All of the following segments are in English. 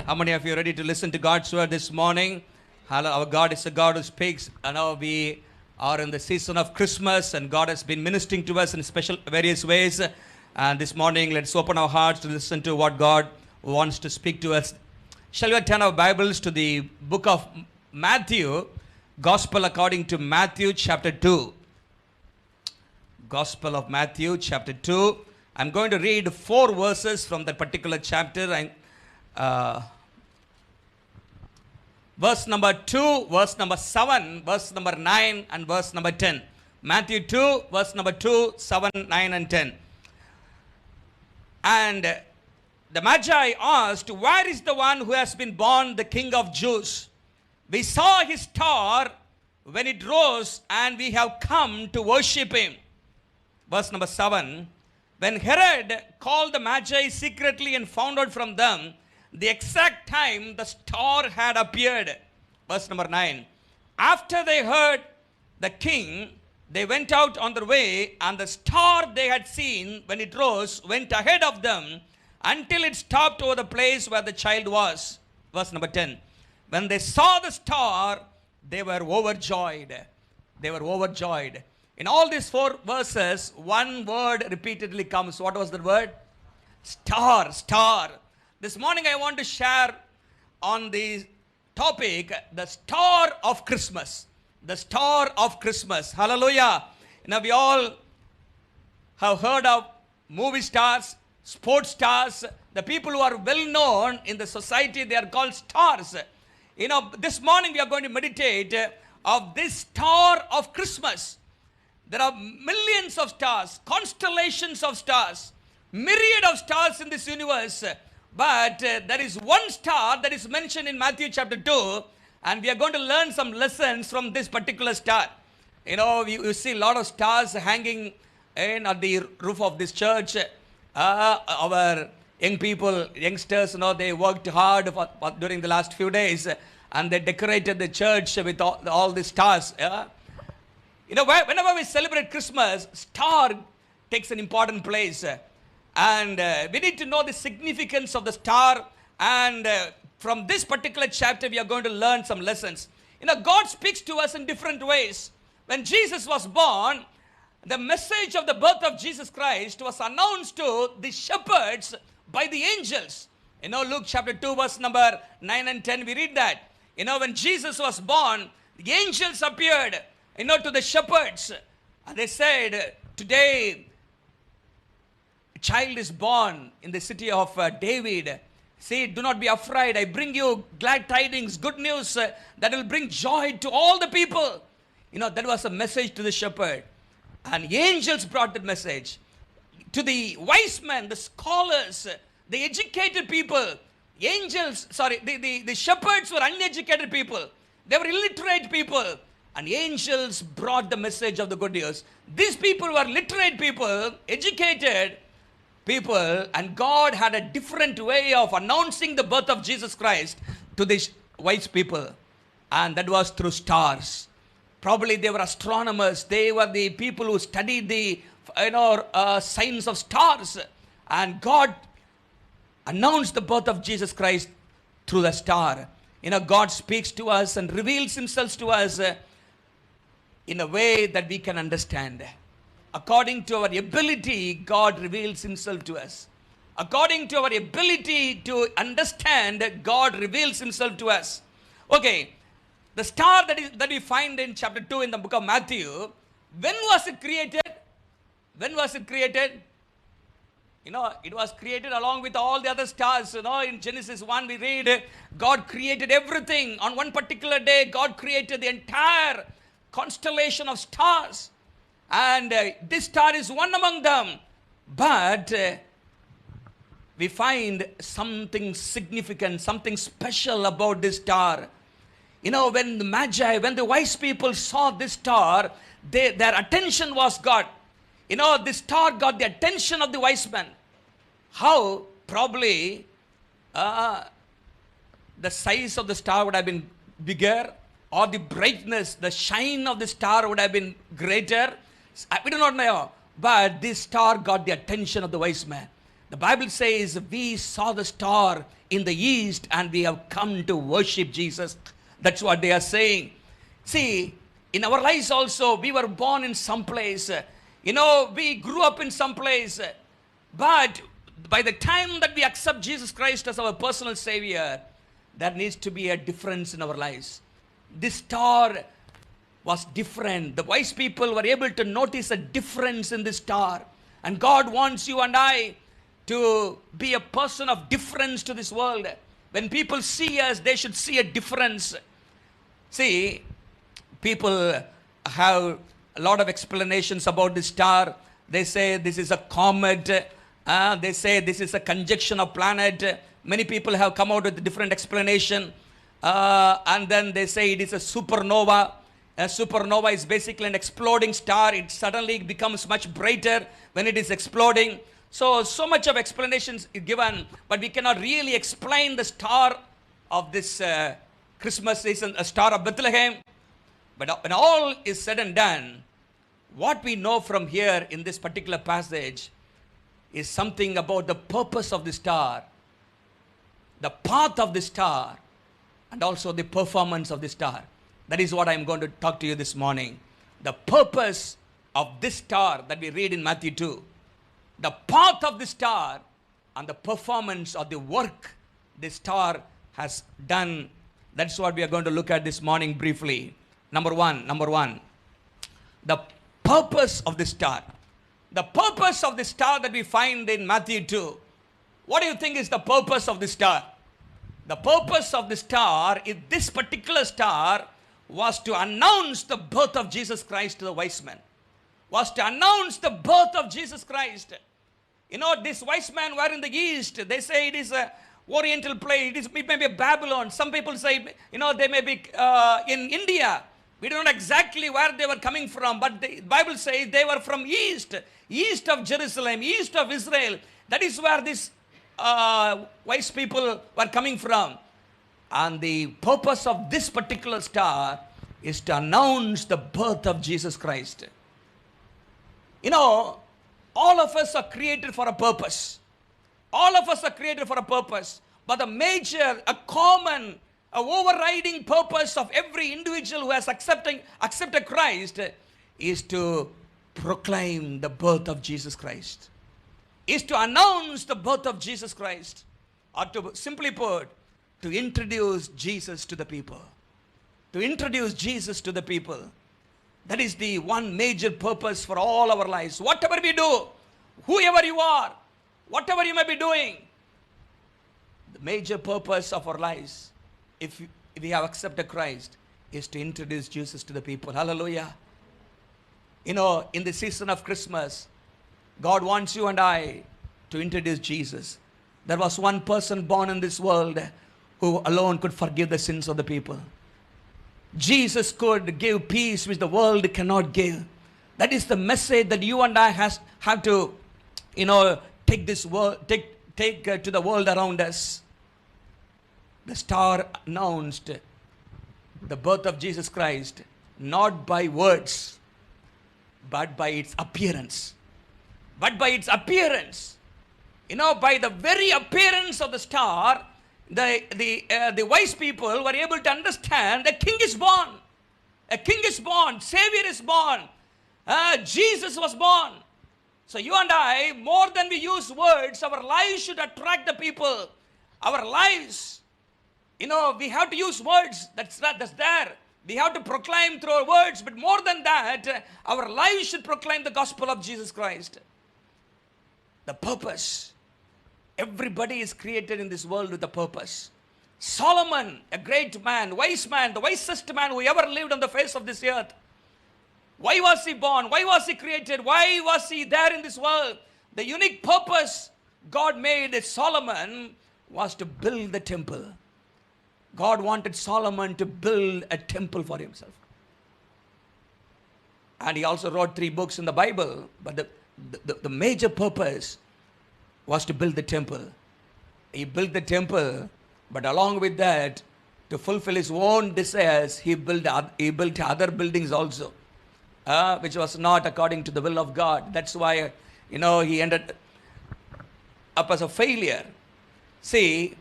How many of you are ready to listen to God's word this morning? Our God is a God who speaks. And now we are in the season of Christmas, and God has been ministering to us in special various ways. And this morning, let's open our hearts to listen to what God wants to speak to us. Shall we turn our Bibles to the book of Matthew, Gospel according to Matthew chapter 2. Gospel of Matthew chapter 2. I'm going to read 4 verses from that particular chapter. Verse number 2, verse number 7, verse number 9, and verse number 10. Matthew 2, verse number 2, 7, 9, and 10. And the Magi asked, "Where is the one who has been born the King of Jews? We saw his star when it rose, and we have come to worship him." Verse number 7. When Herod called the Magi secretly and found out from them the exact time the star had appeared. Verse number 9. After they heard the king, they went out on their way, and the star they had seen when it rose went ahead of them until it stopped over the place where the child was. Verse number 10. When they saw the star, they were overjoyed. They were overjoyed. In all these 4 verses, one word repeatedly comes. What was that word? Star, star. This morning I want to share on the topic, the star of Christmas. The star of Christmas. Hallelujah. Now we all have heard of movie stars, sports stars, the people who are well known in the society, they are called stars. This morning we are going to meditate of this star of Christmas. There are millions of stars, constellations of stars, myriad of stars in this universe. But there is one star that is mentioned in Matthew chapter 2, and we are going to learn some lessons from this particular star. You see a lot of stars hanging at the roof of this church. Our young people, youngsters, they worked hard during the last few days, and they decorated the church with all the stars. Whenever we celebrate Christmas, star takes an important place. And we need to know the significance of the star. And from this particular chapter, we are going to learn some lessons. God speaks to us in different ways. When Jesus was born, the message of the birth of Jesus Christ was announced to the shepherds by the angels. Luke chapter 2, verse number 9 and 10, we read that. When Jesus was born, the angels appeared, to the shepherds. And they said, "Today, child is born in the city of David. See, do not be afraid. I bring you glad tidings, good news that will bring joy to all the people." That was a message to the shepherd. And angels brought that message to the wise men, the scholars, the educated people. The shepherds were uneducated people. They were illiterate people. And angels brought the message of the good news. These people were literate people, educated people, and God had a different way of announcing the birth of Jesus Christ to these wise people, and that was through stars. Probably they were astronomers. They were the people who studied the signs of stars, and God announced the birth of Jesus Christ through the star. God speaks to us and reveals himself to us in a way that we can understand. According to our ability, God reveals himself to us. According to our ability to understand, God reveals himself to us. Okay, the star that we find in chapter 2 in the book of Matthew, when was it created? When was it created? It was created along with all the other stars. In Genesis 1 we read, God created everything. On one particular day, God created the entire constellation of stars. And this star is one among them. But we find something significant, something special about this star. When the Magi, when the wise people saw this star, their attention was got. This star got the attention of the wise men. How? Probably the size of the star would have been bigger, or the brightness, the shine of the star would have been greater. We do not know. But this star got the attention of the wise man. The Bible says, we saw the star in the east and we have come to worship Jesus. That's what they are saying. See, in our lives also, we were born in some place. We grew up in some place. But by the time that we accept Jesus Christ as our personal Savior, there needs to be a difference in our lives. This star was different. The wise people were able to notice a difference in this star. And God wants you and I to be a person of difference to this world. When people see us, they should see a difference. See, people have a lot of explanations about this star. They say this is a comet. They say this is a conjunction of planet. Many people have come out with a different explanation. And then they say it is a supernova. A supernova is basically an exploding star. It suddenly becomes much brighter when it is exploding. So much of explanations is given, but we cannot really explain the star of this Christmas season, a star of Bethlehem. But when all is said and done, what we know from here in this particular passage is something about the purpose of the star, the path of the star, and also the performance of the star. That is what I am going to talk to you this morning. The purpose of this star that we read in Matthew 2. The path of the star and the performance of the work the star has done. That's what we are going to look at this morning briefly. Number one. The purpose of the star. The purpose of the star that we find in Matthew 2. What do you think is the purpose of the star? The purpose of the star is this particular star was to announce the birth of Jesus Christ to the wise men. Was to announce the birth of Jesus Christ. This wise men were in the east. They say it is a oriental place. It may be Babylon. Some people say, they may be in India. We don't know exactly where they were coming from, but the Bible says they were from east of Jerusalem, east of Israel. That is where these wise people were coming from. And the purpose of this particular star is to announce the birth of Jesus Christ. All of us are created for a purpose. All of us are created for a purpose. But the major, a common, overriding purpose of every individual who has accepted Christ is to proclaim the birth of Jesus Christ. Is to announce the birth of Jesus Christ. Or to simply put, to introduce Jesus to the people. To introduce Jesus to the people. That is the one major purpose for all our lives. Whatever we do, whoever you are, whatever you may be doing, the major purpose of our lives, if we have accepted Christ, is to introduce Jesus to the people. Hallelujah. In the season of Christmas, God wants you and I to introduce Jesus. There was one person born in this world who alone could forgive the sins of the people. Jesus could give peace which the world cannot give. That is the message that you and I have to, take this world, take to the world around us. The star announced the birth of Jesus Christ not by words, but by its appearance. But by its appearance. By the very appearance of the star, the wise people were able to understand the king is born. A king is born. Savior is born. Jesus was born. So you and I, more than we use words, our lives should attract the people. Our lives, we have to use words. That's there. We have to proclaim through our words. But more than that, our lives should proclaim the gospel of Jesus Christ. The purpose. Everybody is created in this world with a purpose. Solomon, a great man, the wisest man who ever lived on the face of this earth. Why was he born? Why was he created? Why was he there in this world? The unique purpose God made Solomon was to build the temple. God wanted Solomon to build a temple for himself. And he also wrote 3 books in the Bible. But the major purpose was to build the temple. He built the temple, but along with that, to fulfill his own desires, he built other buildings also, which was not according to the will of God. That's why, he ended up as a failure. See,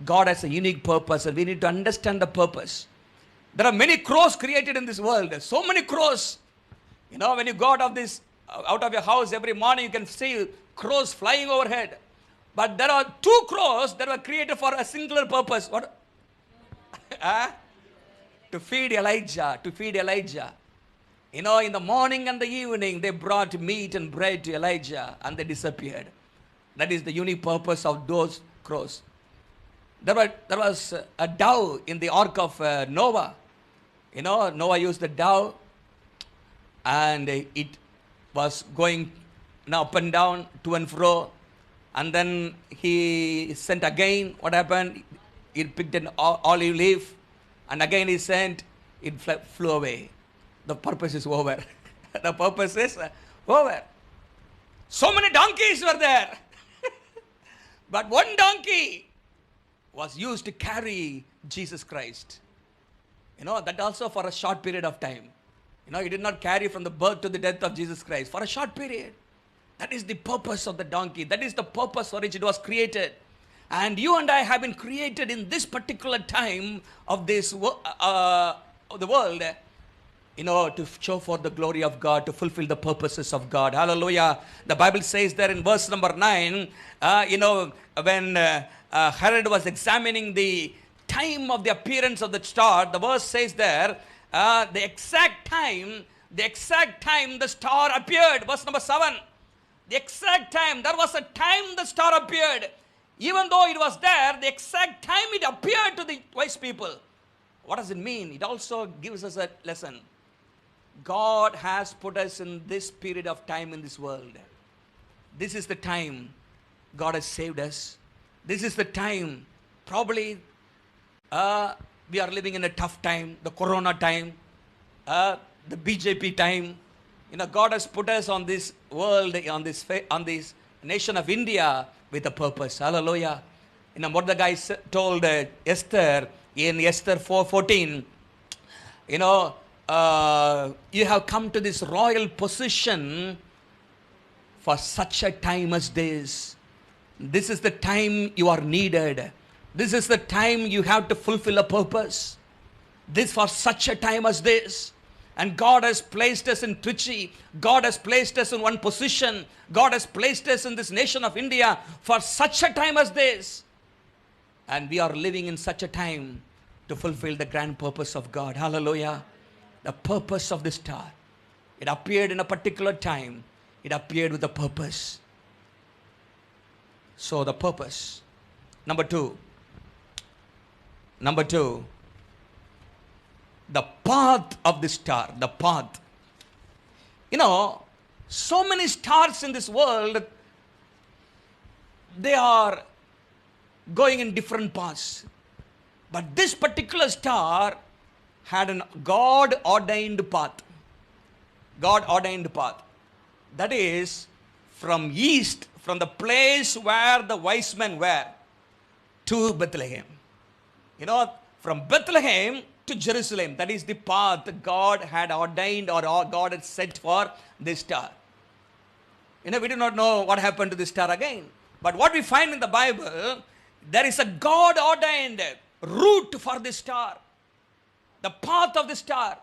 God has a unique purpose, and we need to understand the purpose. There are many crows created in this world. There's so many crows. You know, when you go out of your house every morning, you can see crows flying overhead. But there are two crows that were created for a singular purpose. What? To feed Elijah. To feed Elijah. You know, in the morning and the evening, they brought meat and bread to Elijah, and they disappeared. That is the unique purpose of those crows. There was a dove in the ark of Noah. You know, Noah used the dove, and it was going up and down, to and fro. And then he sent again. What happened? He picked an olive leaf, and again he sent. It flew away. The purpose is over. The purpose is over. So many donkeys were there. But one donkey was used to carry Jesus Christ. You know, that also for a short period of time. You know, he did not carry from the birth to the death of Jesus Christ. For a short period. That is the purpose of the donkey. That is the purpose for which it was created. And you and I have been created in this particular time of this of the world, you know, to show forth the glory of God, to fulfill the purposes of God. Hallelujah. The Bible says there in verse number 9, you know, when Herod was examining the time of the appearance of the star, the verse says there, the exact time the star appeared. Verse number 7. The exact time, there was a time the star appeared. Even though it was there, the exact time it appeared to the wise people. What does it mean? It also gives us a lesson. God has put us in this period of time in this world. This is the time God has saved us. This is the time, probably we are living in a tough time, the corona time, the BJP time. You know, God has put us on this world, on this nation of India with a purpose. Hallelujah. You know, Mordecai told Esther in Esther 4:14, you know, you have come to this royal position for such a time as this. This is the time you are needed. This is the time you have to fulfill a purpose. This for such a time as this. And God has placed us in Trichy. God has placed us in one position. God has placed us in this nation of India for such a time as this. And we are living in such a time to fulfill the grand purpose of God. Hallelujah. The purpose of the star. It appeared in a particular time. It appeared with a purpose. So the purpose. Number two, the path of the star. The path. You know, so many stars in this world, they are going in different paths. But this particular star had a God-ordained path. God-ordained path. That is, from east, from the place where the wise men were, to Bethlehem. You know, from Bethlehem to Jerusalem. That is the path God had ordained, or God had set for this star. You know, we do not know what happened to this star again. But what we find in the Bible, there is a God-ordained route for this star. The path of the star.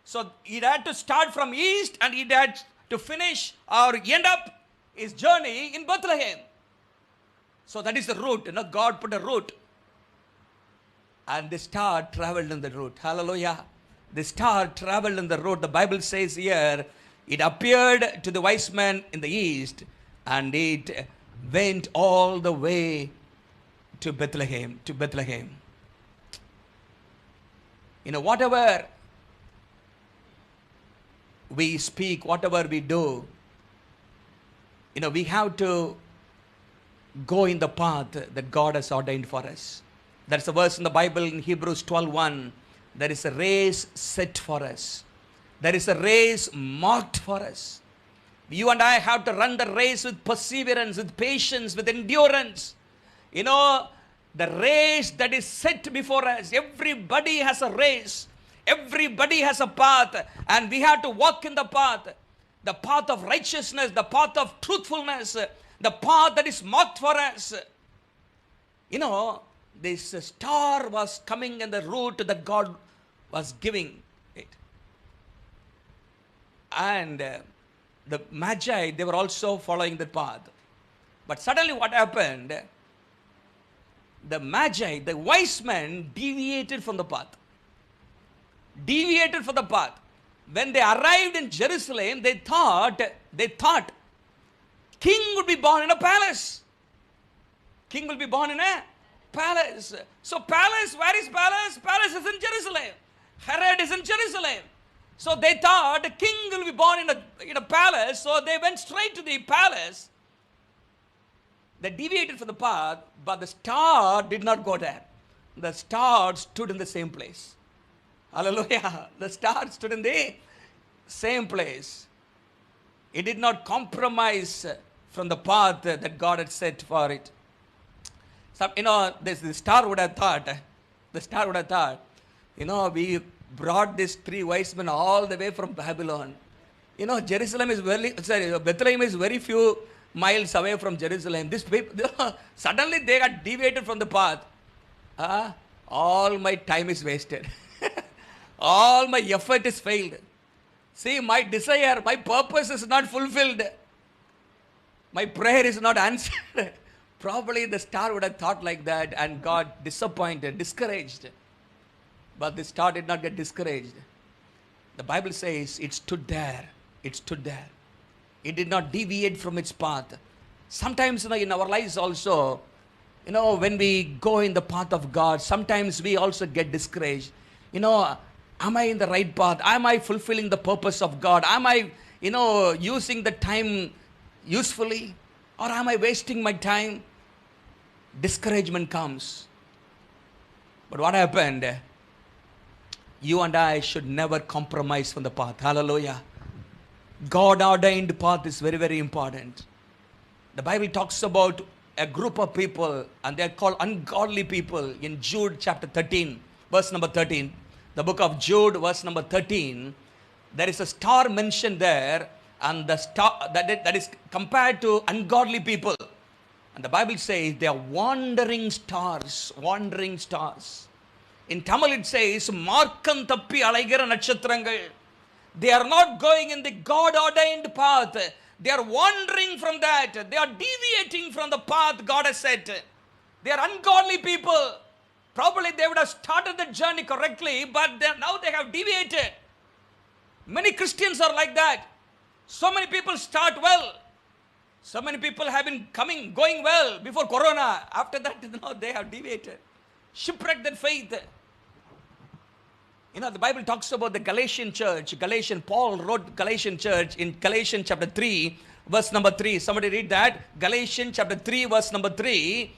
So it had to start from east, and it had to finish or end up his journey in Bethlehem. So that is the route. You know, God put a route. And the star traveled in the route. Hallelujah. The star traveled in the route. The Bible says here, it appeared to the wise men in the east, and it went all the way to Bethlehem. To Bethlehem. You know, whatever we speak, whatever we do, you know, we have to go in the path that God has ordained for us. That's a verse in the Bible in Hebrews 12:1. There is a race set for us. There is a race marked for us. You and I have to run the race with perseverance, with patience, with endurance. You know, the race that is set before us. Everybody has a race. Everybody has a path. And we have to walk in the path. The path of righteousness, the path of truthfulness, the path that is marked for us. You know, this star was coming in the route that God was giving it. And the Magi, they were also following the path. But suddenly what happened? The Magi, the wise men, deviated from the path. Deviated from the path. When they arrived in Jerusalem, they thought king would be born in a palace. King will be born in a palace. So palace, where is palace? Palace is in Jerusalem. Herod is in Jerusalem. So they thought the king will be born in a palace. So they went straight to the palace. They deviated from the path, but the star did not go there. The star stood in the same place. Hallelujah. The star stood in the same place. It did not compromise from the path that God had set for it. So, the star would have thought, we brought these three wise men all the way from Babylon. Bethlehem is very few miles away from Jerusalem. This people, suddenly they got deviated from the path. All my time is wasted. All my effort is failed. See, my desire, my purpose is not fulfilled. My prayer is not answered. Probably the star would have thought like that and got disappointed, discouraged. But the star did not get discouraged. The Bible says it stood there. It stood there. It did not deviate from its path. Sometimes in our lives also, when we go in the path of God, sometimes we also get discouraged. Am I in the right path? Am I fulfilling the purpose of God? Am I, using the time usefully? Or am I wasting my time? Discouragement comes. But what happened? You and I should never compromise from the path. Hallelujah. God ordained path is very, very important. The Bible talks about a group of people and they are called ungodly people in Jude chapter 13, verse number 13. The book of Jude, verse number 13, there is a star mentioned there, and the star that is compared to ungodly people. And the Bible says they are wandering stars, wandering stars. In Tamil it says, Markam Tappi Alaigira Nakshatrangal. They are not going in the God ordained path. They are wandering from that. They are deviating from the path God has set. They are ungodly people. Probably they would have started the journey correctly, but now they have deviated. Many Christians are like that. So many people start well. So many people have been going well before Corona. After that, they have deviated. Shipwrecked their faith. The Bible talks about the Galatian church. Paul wrote Galatian church in Galatians chapter 3, verse number 3. Somebody read that. Galatians chapter 3, verse number 3.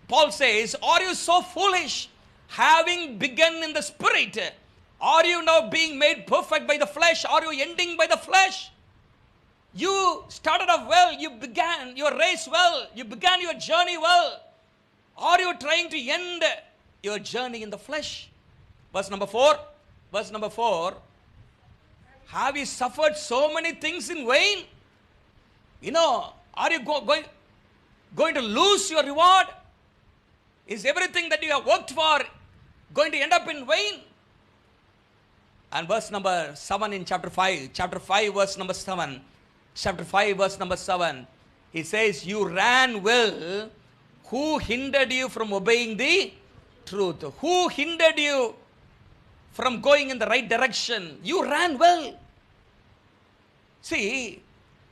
Paul says, are you so foolish, having begun in the spirit? Are you now being made perfect by the flesh? Are you ending by the flesh? You started off well. You began your race well. You began your journey well. Are you trying to end your journey in the flesh? Verse number 4. Verse number 4. Have you suffered so many things in vain? Are you going to lose your reward? Is everything that you have worked for going to end up in vain? And verse number 7 in chapter 5. Chapter 5 verse number 7. Chapter 5 verse number 7. He says, you ran well. Who hindered you from obeying the truth? Who hindered you from going in the right direction? You ran well. See,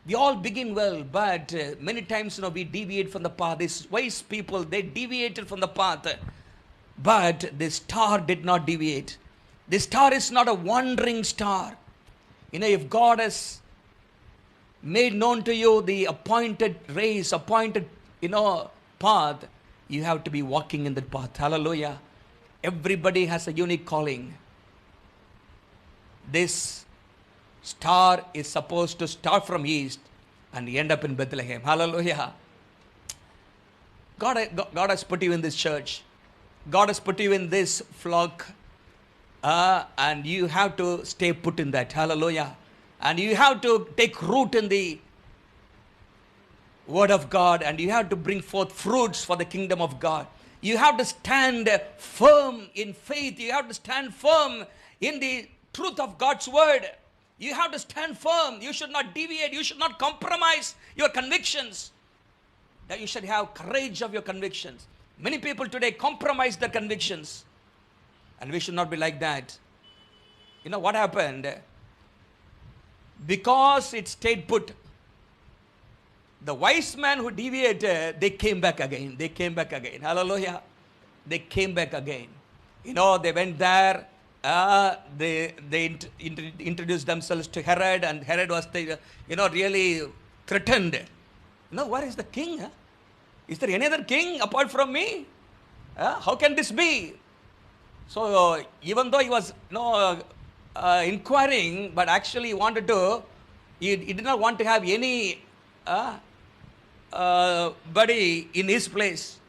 we all begin well, but many times we deviate from the path. These wise people, they deviated from the path, but the star did not deviate. The star is not a wandering star. If God has made known to you the appointed race, appointed path, you have to be walking in that path. Hallelujah. Everybody has a unique calling. This star is supposed to start from east and end up in Bethlehem. Hallelujah. God has put you in this church. God has put you in this flock. And you have to stay put in that. Hallelujah. And you have to take root in the word of God, and you have to bring forth fruits for the kingdom of God. You have to stand firm in faith. You have to stand firm in the truth of God's word. You have to stand firm. You should not deviate. You should not compromise your convictions. That you should have courage of your convictions. Many people today compromise their convictions, and we should not be like that. You know what happened? Because it stayed put, the wise man who deviated, they came back again. They came back again. Hallelujah. They came back again. You know, they went there. They introduced themselves to Herod, and Herod was, really threatened. Where is the king? Huh? Is there any other king apart from me? How can this be? So even though he was inquiring, but actually he did not want to have any buddy in his place.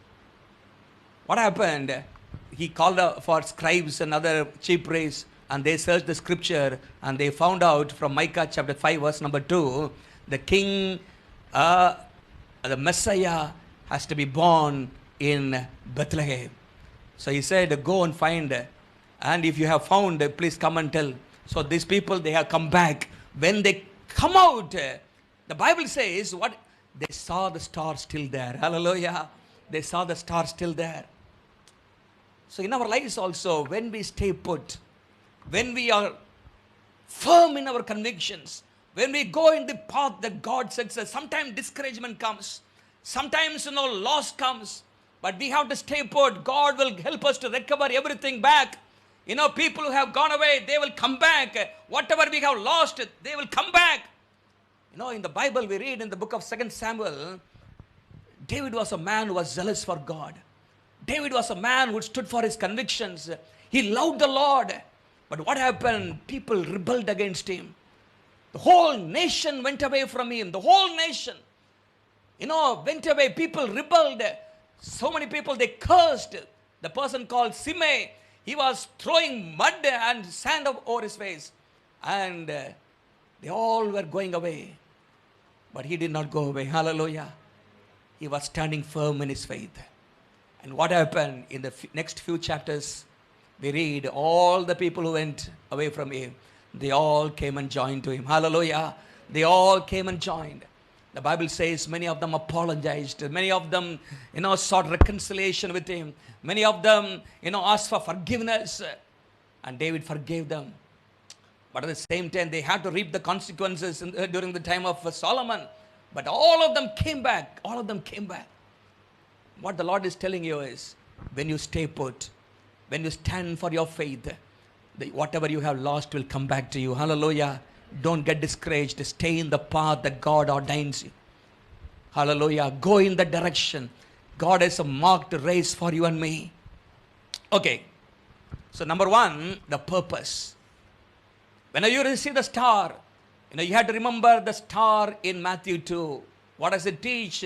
What happened? He called for scribes and other chief priests, and they searched the scripture, and they found out from Micah chapter 5 verse number 2, the king, the Messiah has to be born in Bethlehem. So he said, go and find, and if you have found, please come and tell. So these people, they have come back. When they come out, the Bible says, what? They saw the star still there. Hallelujah. They saw the star still there. So in our lives also, when we stay put, when we are firm in our convictions, when we go in the path that God sets us, sometimes discouragement comes, sometimes loss comes, but we have to stay put. God will help us to recover everything back. People who have gone away, they will come back. Whatever we have lost, they will come back. In the Bible we read in the book of 2 Samuel, David was a man who was zealous for God. David was a man who stood for his convictions. He loved the Lord. But what happened? People rebelled against him. The whole nation went away from him. The whole nation, went away. People rebelled. So many people, they cursed. The person called Simei, he was throwing mud and sand over his face. And they all were going away. But he did not go away. Hallelujah. He was standing firm in his faith. And what happened? In the next few chapters, we read all the people who went away from him, they all came and joined to him. Hallelujah. They all came and joined. The Bible says many of them apologized. Many of them, sought reconciliation with him. Many of them, asked for forgiveness. And David forgave them. But at the same time, they had to reap the consequences during the time of Solomon. But all of them came back. All of them came back. What the Lord is telling you is, when you stay put, when you stand for your faith, whatever you have lost will come back to you. Hallelujah. Don't get discouraged. Stay in the path that God ordains you. Hallelujah. Go in the direction. God has a marked race for you and me. Okay. So number one, the purpose. When you see the star, you have to remember the star in Matthew 2. What does it teach?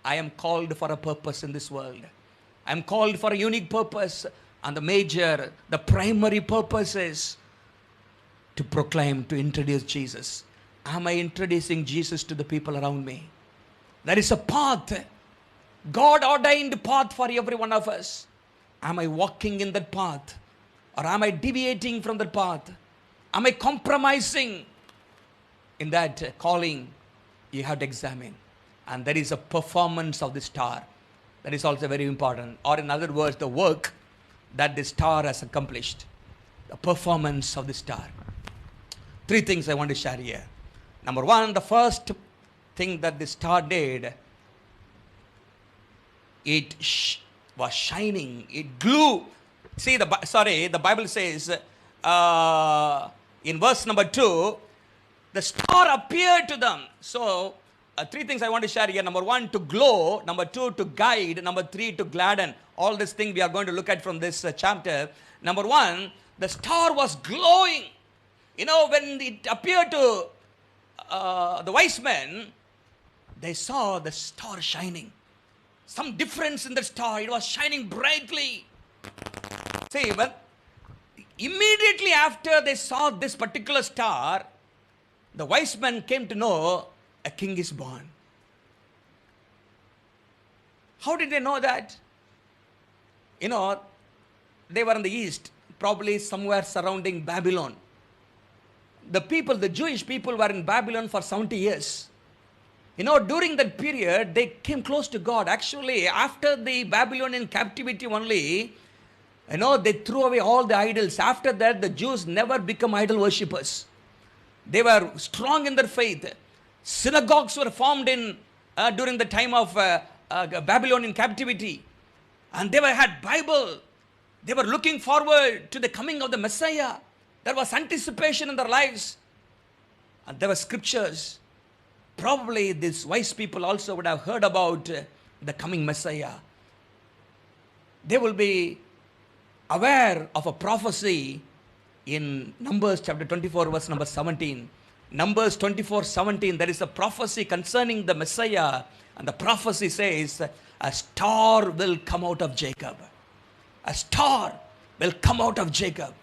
I am called for a purpose in this world. I am called for a unique purpose. And the primary purpose is to proclaim, to introduce Jesus. Am I introducing Jesus to the people around me? There is a path. God ordained path for every one of us. Am I walking in that path? Or am I deviating from that path? Am I compromising in that calling? You have to examine. And there is a performance of the star. That is also very important. Or in other words, the work that the star has accomplished. The performance of the star. 3 things I want to share here. Number one, the first thing that the star did, it was shining. It glowed. See, the Bible says in verse number 2, the star appeared to them. So, 3 things I want to share here. Number 1, to glow. Number 2, to guide. Number 3, to gladden. All these things we are going to look at from this chapter. Number 1, the star was glowing. When it appeared to the wise men, they saw the star shining. Some difference in the star. It was shining brightly. See, but immediately after they saw this particular star, the wise men came to know a king is born. How did they know that? You know, they were in the east, probably somewhere surrounding Babylon. The Jewish people were in Babylon for 70 years. You know, during that period, they came close to God. Actually, after the Babylonian captivity only, you know, they threw away all the idols. After that, the Jews never become idol worshippers. They were strong in their faith. Synagogues were formed during the time of Babylonian captivity. And they had Bible. They were looking forward to the coming of the Messiah. There was anticipation in their lives. And there were scriptures. Probably these wise people also would have heard about the coming Messiah. They will be aware of a prophecy in Numbers chapter 24 verse number 17. Numbers 24:17, there is a prophecy concerning the Messiah. And the prophecy says, a star will come out of Jacob. A star will come out of Jacob.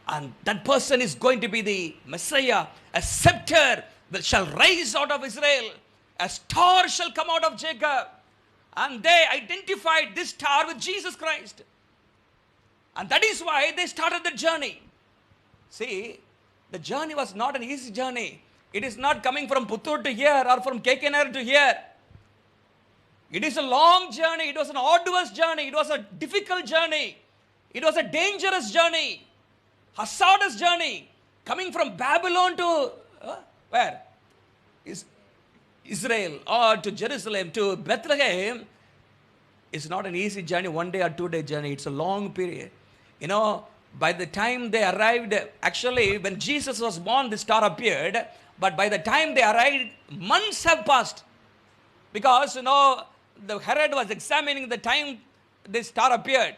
And that person is going to be the Messiah. A scepter shall rise out of Israel. A star shall come out of Jacob. And they identified this star with Jesus Christ. And that is why they started the journey. See, the journey was not an easy journey. It is not coming from Puttur to here or from KKNR to here. It is a long journey. It was an arduous journey. It was a difficult journey. It was a dangerous journey. Hazardous journey. Coming from Babylon to where? Israel or to Jerusalem to Bethlehem is not an easy journey, 1 day or 2 day journey. It's a long period. You know, by the time they arrived, actually when Jesus was born, the star appeared. But by the time they arrived, months have passed. Because, you know, the Herod was examining the time this star appeared.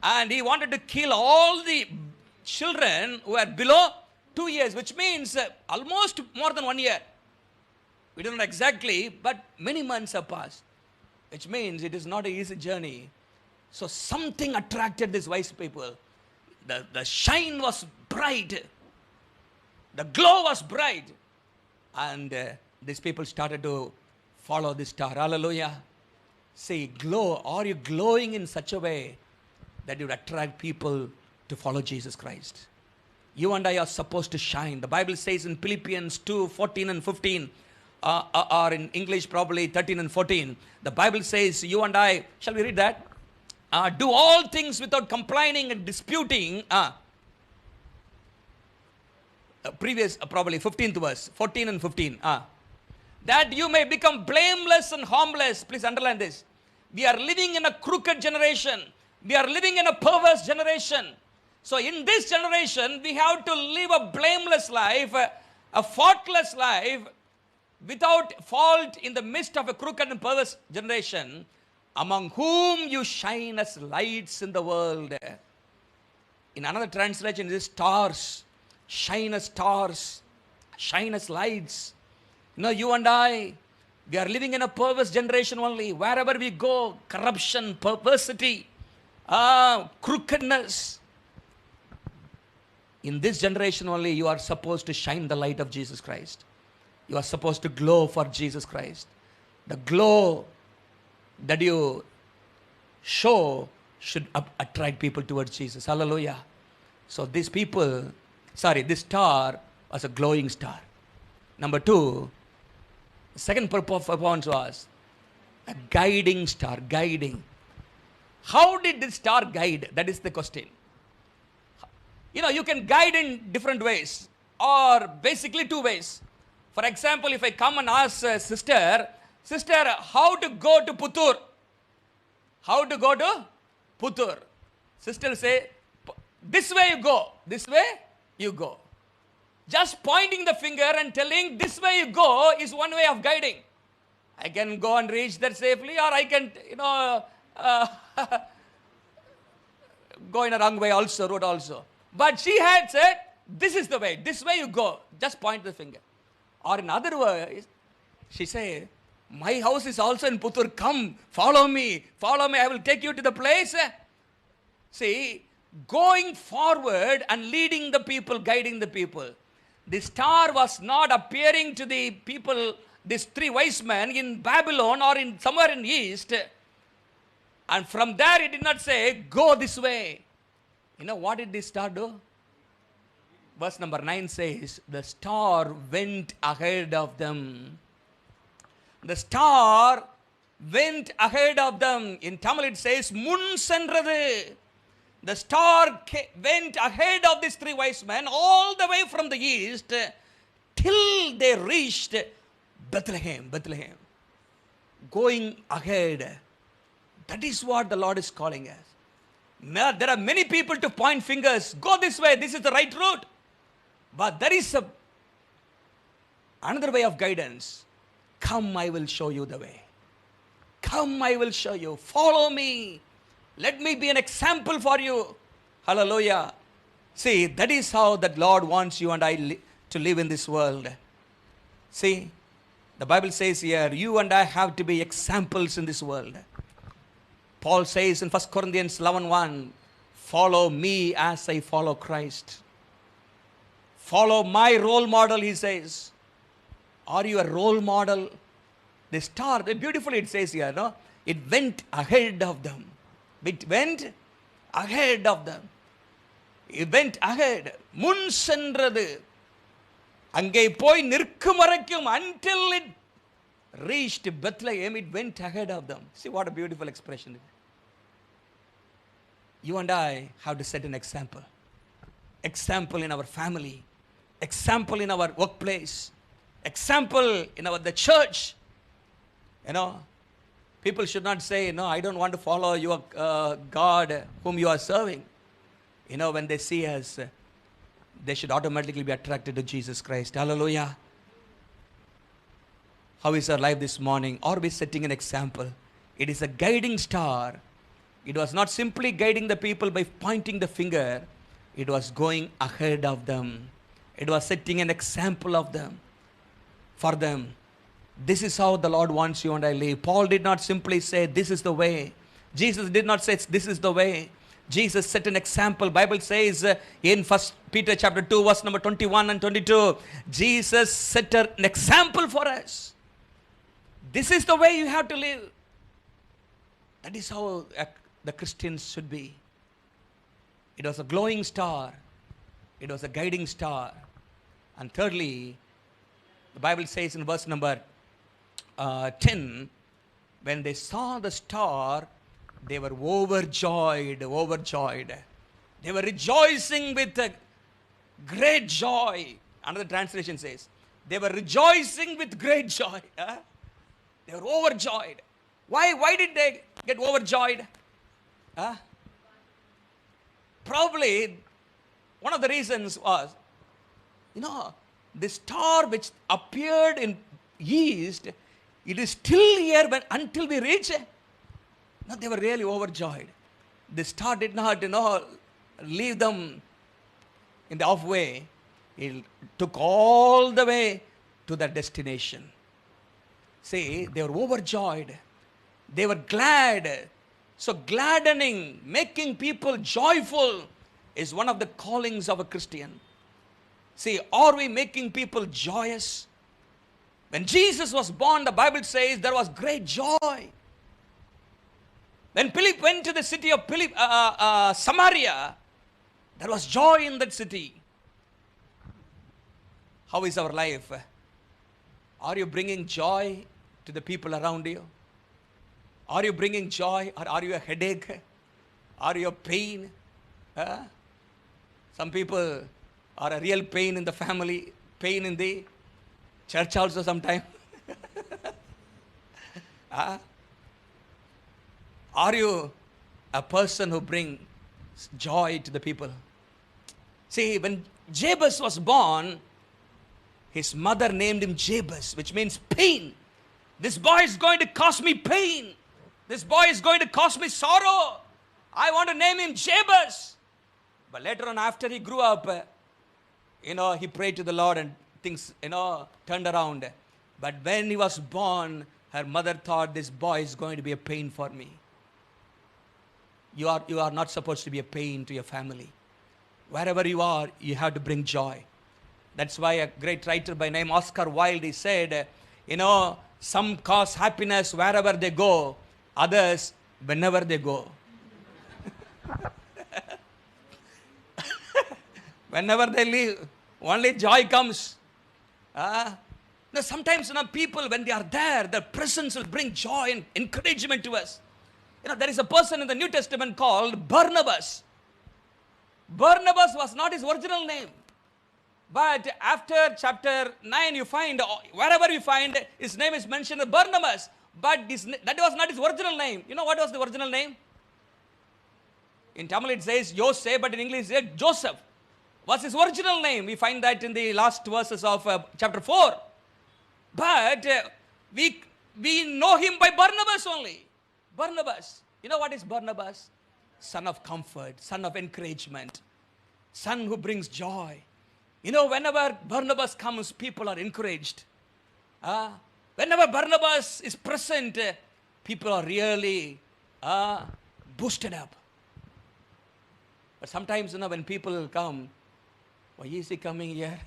And he wanted to kill all the children who were below 2 years, which means almost more than 1 year. We don't know exactly, but many months have passed. Which means it is not an easy journey. So something attracted these wise people. The shine was bright. The glow was bright. And these people started to follow this star. Hallelujah. Say, glow. Are you glowing in such a way that you would attract people to follow Jesus Christ? You and I are supposed to shine. The Bible says in Philippians 2:14 and 15, or in English probably 13 and 14, the Bible says you and I, shall we read that? Do all things without complaining and disputing. Previous, probably 15th verse, 14 and 15. That you may become blameless and harmless. Please underline this. We are living in a crooked generation. We are living in a perverse generation. So in this generation, we have to live a blameless life, a faultless life, without fault in the midst of a crooked and perverse generation, among whom you shine as lights in the world. In another translation, it is stars. Shine as stars. Shine as lights. You know, you and I, we are living in a perverse generation only. Wherever we go, corruption, perversity, crookedness. In this generation only, you are supposed to shine the light of Jesus Christ. You are supposed to glow for Jesus Christ. The glow that you show should attract people towards Jesus. Hallelujah. So these people, this star was a glowing star. Number two, the second performance was a guiding star, guiding. How did this star guide? That is the question. You know, you can guide in different ways, or basically two ways. For example, if I come and ask sister, how to go to Puttur? How to go to Puttur? Sister will say, this way you go, this way you go. Just pointing the finger and telling this way you go is one way of guiding. I can go and reach there safely, or I can, go in a wrong way also, road also. But she had said, this is the way, this way you go. Just point the finger. Or in other words, she said, my house is also in Puttur. Come, follow me, I will take you to the place. See, going forward and leading the people, guiding the people. The star was not appearing to the people, these three wise men in Babylon or in somewhere in east. And from there he did not say, go this way. You know what did this star do? Verse number 9 says, the star went ahead of them. The star went ahead of them. In Tamil it says, mun sendrathu. The star went ahead of these three wise men all the way from the east till they reached Bethlehem. Bethlehem. Going ahead. That is what the Lord is calling us. Now, there are many people to point fingers. Go this way. This is the right route. But there is another way of guidance. Come, I will show you the way. Come, I will show you. Follow me. Let me be an example for you. Hallelujah. See, that is how the Lord wants you and I to live in this world. See, the Bible says here, you and I have to be examples in this world. Paul says in 1 Corinthians 11:1, follow me as I follow Christ. Follow my role model, he says. Are you a role model? The star, beautifully it says here, no? It went ahead of them. It went ahead of them. It went ahead. Mun sendrathu. Ange poi nirkum varaikkum until it reached Bethlehem, it went ahead of them. See what a beautiful expression. You and I have to set an example. Example in our family. Example in our workplace. Example in the church. You know, people should not say, no, I don't want to follow your God whom you are serving. You know, when they see us, they should automatically be attracted to Jesus Christ. Hallelujah. How is our life this morning? Are we setting an example? It is a guiding star. It was not simply guiding the people by pointing the finger. It was going ahead of them. It was setting an example of them, for them. This is how the Lord wants you and I live. Paul did not simply say, this is the way. Jesus did not say, this is the way. Jesus set an example. Bible says in 1 Peter chapter 2, verse number 21 and 22, Jesus set an example for us. This is the way you have to live. That is how the Christians should be. It was a glowing star. It was a guiding star. And thirdly, the Bible says in verse number 10, when they saw the star, they were overjoyed. They were rejoicing with a great joy. Another translation says, they were rejoicing with great joy. They were overjoyed. Why did they get overjoyed? Probably one of the reasons was, you know, the star which appeared in east, it is still here until we reach it. No, they were really overjoyed. The star did not, leave them in the halfway. It took all the way to their destination. See, they were overjoyed. They were glad. So gladdening, making people joyful is one of the callings of a Christian. See, are we making people joyous? When Jesus was born, the Bible says there was great joy. When Philip went to the city of Samaria, there was joy in that city. How is our life? Are you bringing joy to the people around you? Are you bringing joy, or are you a headache? Are you a pain? Some people are a real pain in the family, pain in the church also sometimes. Are you a person who brings joy to the people? See, when Jabez was born, his mother named him Jabez, which means pain. This boy is going to cause me pain. This boy is going to cause me sorrow. I want to name him Jabez. But later on, after he grew up, he prayed to the Lord and things, turned around. But when he was born, her mother thought, this boy is going to be a pain for me. You are not supposed to be a pain to your family. Wherever you are, you have to bring joy. That's why a great writer by name Oscar Wilde, he said, some cause happiness wherever they go. Others whenever they go. Whenever they leave, only joy comes. Now sometimes people, when they are there, their presence will bring joy and encouragement to us. There is a person in the New Testament called Barnabas. Barnabas was not his original name. But after chapter 9, you find, wherever you find, his name is mentioned as Barnabas. But that was not his original name. You know what was the original name? In Tamil it says Joseph, but in English it says Joseph. Was his original name. We find that in the last verses of chapter 4. But we know him by Barnabas only. Barnabas. You know what is Barnabas? Son of comfort, son of encouragement, son who brings joy. Whenever Barnabas comes, people are encouraged. Whenever Barnabas is present, people are really boosted up. But sometimes, when people come, why is he coming here?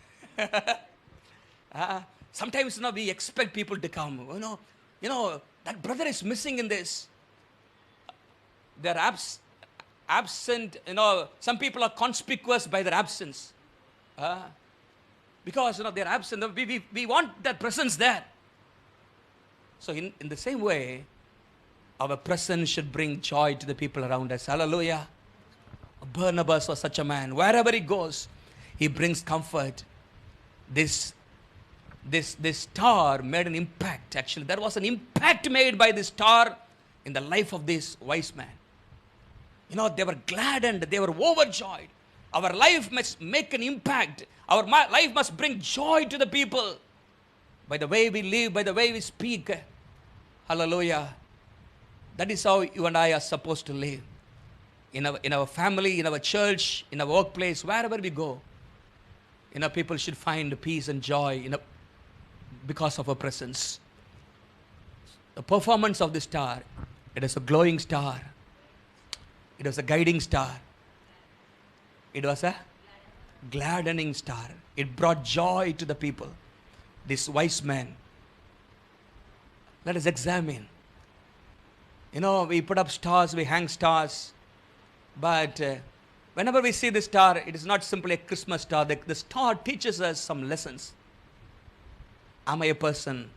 Sometimes, we expect people to come. That brother is missing in this. They're absent. Some people are conspicuous by their absence. Because, they're absent. We want that presence there. So, in the same way, our presence should bring joy to the people around us. Hallelujah. Barnabas was such a man. Wherever he goes, he brings comfort. This star made an impact. Actually, there was an impact made by this star in the life of this wise man. They were gladdened. They were overjoyed. Our life must make an impact. Our life must bring joy to the people. By the way we live, by the way we speak. Hallelujah. That is how you and I are supposed to live. In our family, in our church, in our workplace, wherever we go. People should find peace and joy because of our presence. The performance of the star, it is a glowing star. It was a guiding star. It was a gladdening star. It brought joy to the people. This wise man. Let us examine. We put up stars, we hang stars. But whenever we see the star, it is not simply a Christmas star. The star teaches us some lessons. Am I a person?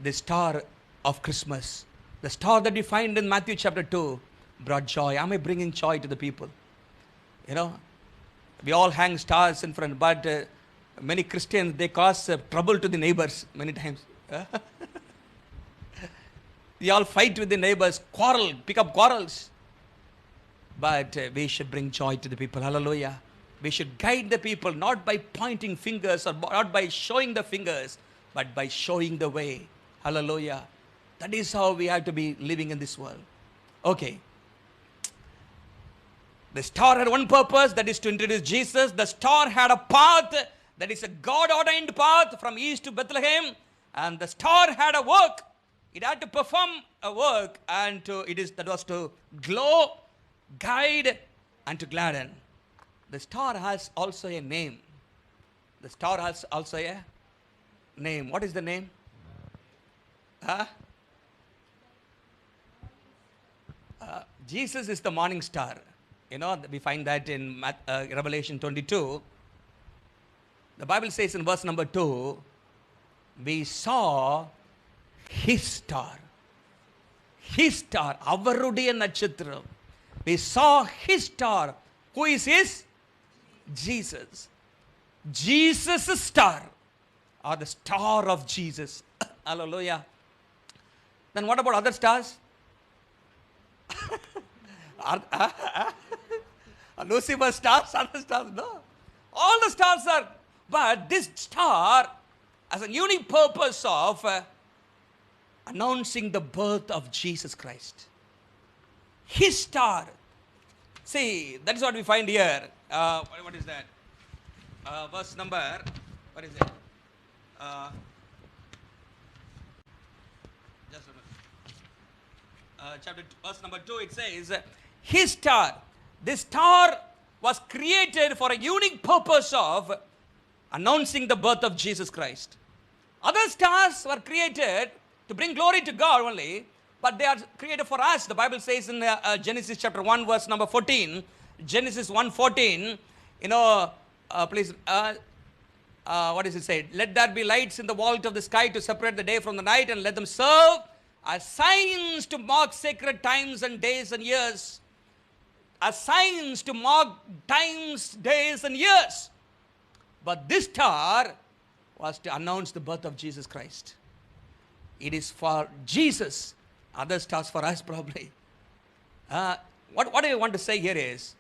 The star of Christmas. The star that we find in Matthew chapter 2 brought joy. Am I bringing joy to the people? We all hang stars in front, but many Christians, they cause trouble to the neighbors many times. We all fight with the neighbors, quarrel, pick up quarrels. But we should bring joy to the people. Hallelujah. We should guide the people not by pointing fingers or not by showing the fingers, but by showing the way. Hallelujah. That is how we have to be living in this world. Okay. The star had one purpose, that is to introduce Jesus. The star had a path, that is a God-ordained path from east to Bethlehem. And the star had a work. It had to perform a work, and that was to glow, guide, and to gladden. The star has also a name. The star has also a name. What is the name? Jesus is the morning star. We find that in Revelation 22. The Bible says in verse number 2, we saw his star. His star. Avarudiya Natchatram. We saw his star. Who is his? Jesus. Jesus' star. Or the star of Jesus. Hallelujah. Then what about other stars? Lucifer stars, other stars? No. All the stars are. But this star has a unique purpose of announcing the birth of Jesus Christ. His star. See, that is what we find here. What is that? Verse number, what is it? Just a minute. Verse number 2, it says, his star. This star was created for a unique purpose of announcing the birth of Jesus Christ. Other stars were created to bring glory to God only, but they are created for us. The Bible says in Genesis chapter 1 verse number 14, Genesis 1:14, please, what does it say? Let there be lights in the vault of the sky to separate the day from the night, and let them serve as signs to mark sacred times and days and years. As signs to mark times, days and years. But this star was to announce the birth of Jesus Christ. It is for Jesus. Other stars for us probably. What I want to say here is,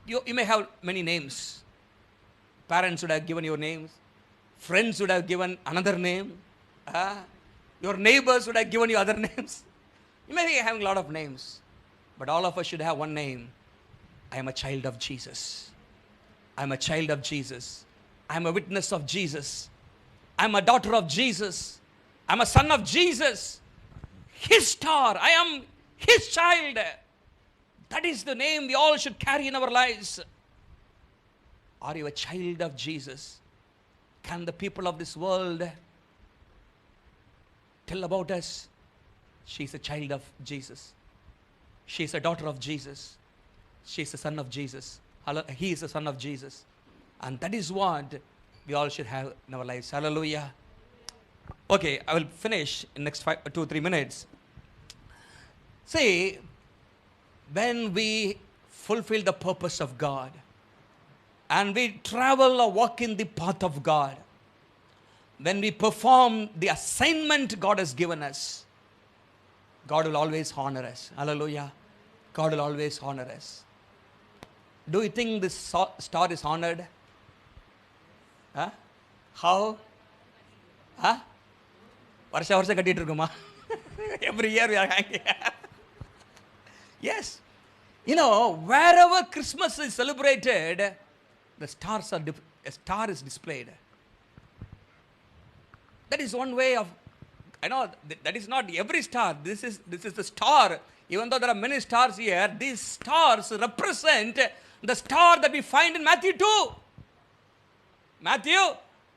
you may have many names. Parents would have given your names. Friends would have given another name. Your neighbors would have given you other names. You may be having a lot of names. But all of us should have one name. I am a child of Jesus. I am a child of Jesus. I am a witness of Jesus. I am a daughter of Jesus. I am a son of Jesus. His star. I am His child. That is the name we all should carry in our lives. Are you a child of Jesus? Can the people of this world tell about us? She is a child of Jesus. She is a daughter of Jesus. She is a son of Jesus. He is a son of Jesus. And that is what we all should have in our lives. Hallelujah. Okay, I will finish in next 2 or 3 minutes. See, when we fulfill the purpose of God and we travel or walk in the path of God, when we perform the assignment God has given us, God will always honor us. Hallelujah. God will always honor us. Do you think this star is honored? How? Varsha kattittu irukuma. Every year we are hanging. Yes. Wherever Christmas is celebrated, the stars are a star is displayed. That is one way of, that is not every star. This is the star. Even though there are many stars here, these stars represent the star that we find in Matthew 2. Matthew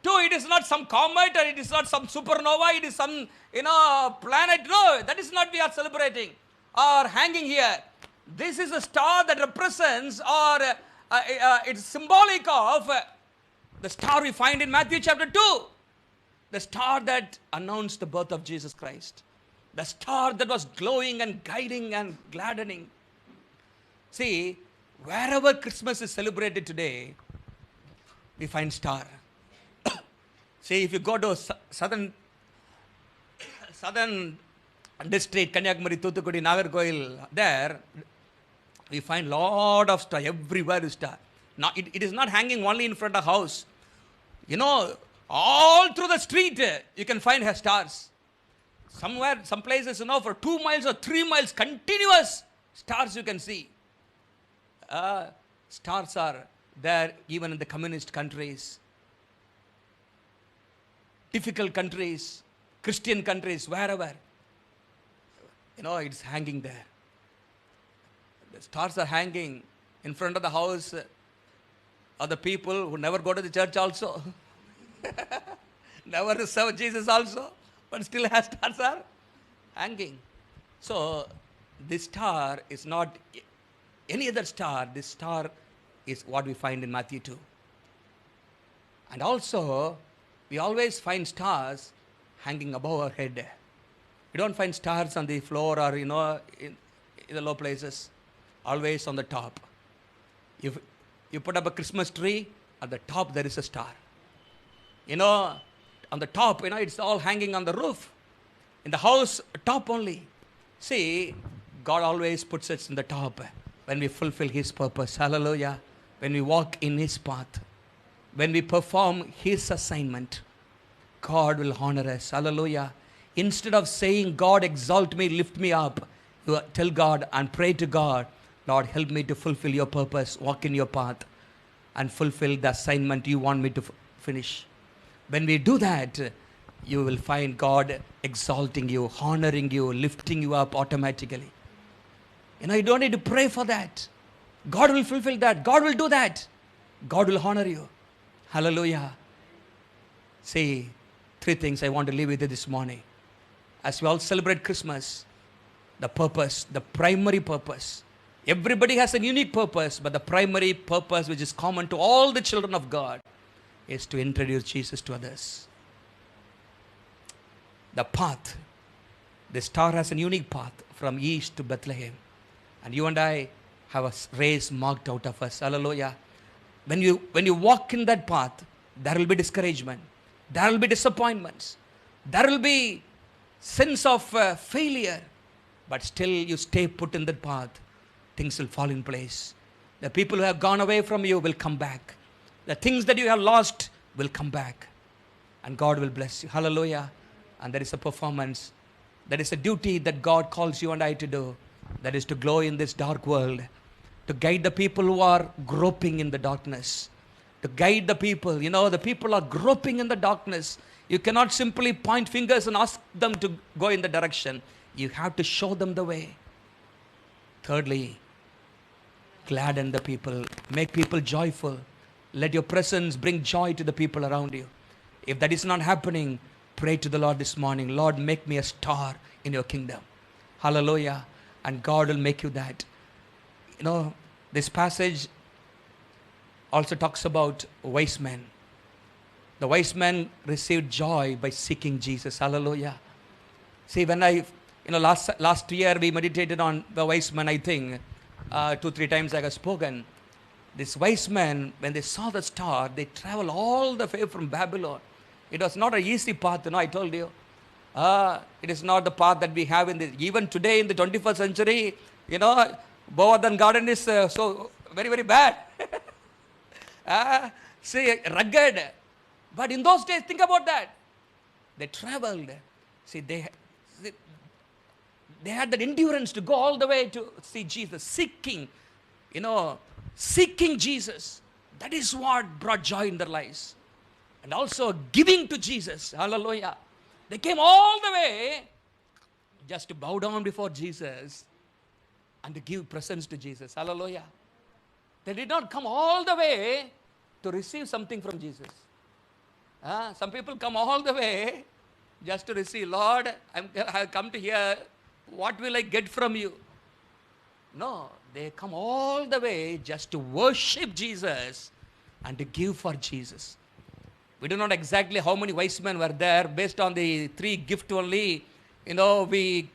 2, it is not some comet or it is not some supernova, it is some, planet. No, that is not we are celebrating or hanging here. This is a star that represents or it's symbolic of the star we find in Matthew chapter 2. The star that announced the birth of Jesus Christ. The star that was glowing and guiding and gladdening. See, wherever Christmas is celebrated today, we find star. See, if you go to southern district, Kanyakumari, Thoothukudi, Nagarkoil, there, we find lot of star. Everywhere is star. Now, it is not hanging only in front of house. All through the street, you can find her stars. Somewhere, some places, for 2 miles or 3 miles, continuous stars you can see. Stars are there even in the communist countries, difficult countries, Christian countries, wherever. It's hanging there. The stars are hanging in front of the house of the people who never go to the church also. Never serve Jesus also, but still has stars are hanging. So this star is not any other star. This star is what we find in Matthew 2. And also, we always find stars hanging above our head. We don't find stars on the floor or, in the low places. Always on the top. If you put up a Christmas tree, at the top there is a star. On the top, it's all hanging on the roof. In the house, top only. See, God always puts us in the top when we fulfill His purpose. Hallelujah. When we walk in His path. When we perform His assignment, God will honor us. Hallelujah. Instead of saying, God exalt me, lift me up, you tell God and pray to God, Lord, help me to fulfill your purpose, walk in your path, and fulfill the assignment you want me to finish. When we do that, you will find God exalting you, honoring you, lifting you up automatically. You don't need to pray for that. God will fulfill that. God will do that. God will honor you. Hallelujah. See, 3 things I want to leave with you this morning. As we all celebrate Christmas, the purpose, the primary purpose. Everybody has a unique purpose, but the primary purpose which is common to all the children of God is to introduce Jesus to others. The path, the star has a unique path from east to Bethlehem. And you and I have a race marked out of us. Hallelujah. When you walk in that path, there will be discouragement. There will be disappointments. There will be sense of failure. But still you stay put in that path. Things will fall in place. The people who have gone away from you will come back. The things that you have lost will come back. And God will bless you. Hallelujah. And there is a performance. There is a duty that God calls you and I to do. That is to glow in this dark world. To guide the people who are groping in the darkness. To guide the people. You know, the people are groping in the darkness. You cannot simply point fingers and ask them to go in the direction. You have to show them the way. Thirdly, gladden the people. Make people joyful. Let your presence bring joy to the people around you. If that is not happening, pray to the Lord this morning. Lord, make me a star in your kingdom. Hallelujah. And God will make you that. You know, this passage also talks about wise men. The wise men received joy by seeking Jesus. Hallelujah. See, when last year we meditated on the wise men, I think, 2-3 times I have spoken. These wise men, when they saw the star, they traveled all the way from Babylon. It was not an easy path, I told you. It is not the path that we have even today in the 21st century, Govardhan Garden is so very, very bad. See, rugged. But in those days, think about that. They traveled. See, they had that endurance to go all the way to see Jesus, seeking Jesus. That is what brought joy in their lives. And also giving to Jesus. Hallelujah. They came all the way just to bow down before Jesus and to give presents to Jesus. Hallelujah. They did not come all the way to receive something from Jesus. Some people come all the way just to receive. Lord, I have come to hear, what will I get from you? No, they come all the way just to worship Jesus and to give for Jesus. We do not exactly how many wise men were there. Based on the 3 gifts only, we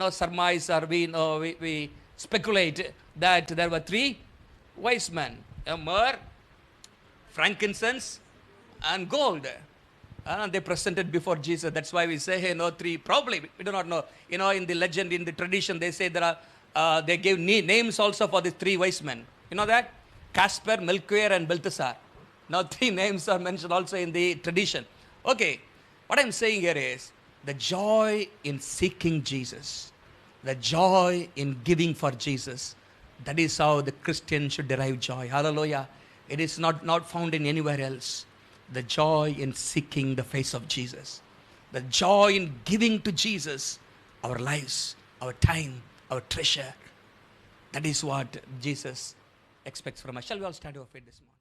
surmise or we speculate that there were 3 wise men. Myrrh, frankincense, and gold. And they presented before Jesus. That's why we say, 3, probably, we do not know. In the legend, in the tradition, they say there are, they gave names also for the 3 wise men. You know that? Casper, Melchior, and Balthasar. Now 3 names are mentioned also in the tradition. Okay, what I'm saying here is the joy in seeking Jesus, the joy in giving for Jesus. That is how the Christian should derive joy. Hallelujah. It is not found in anywhere else. The joy in seeking the face of Jesus. The joy in giving to Jesus our lives, our time, our treasure. That is what Jesus expects from us. Shall we all stand to our feet this morning?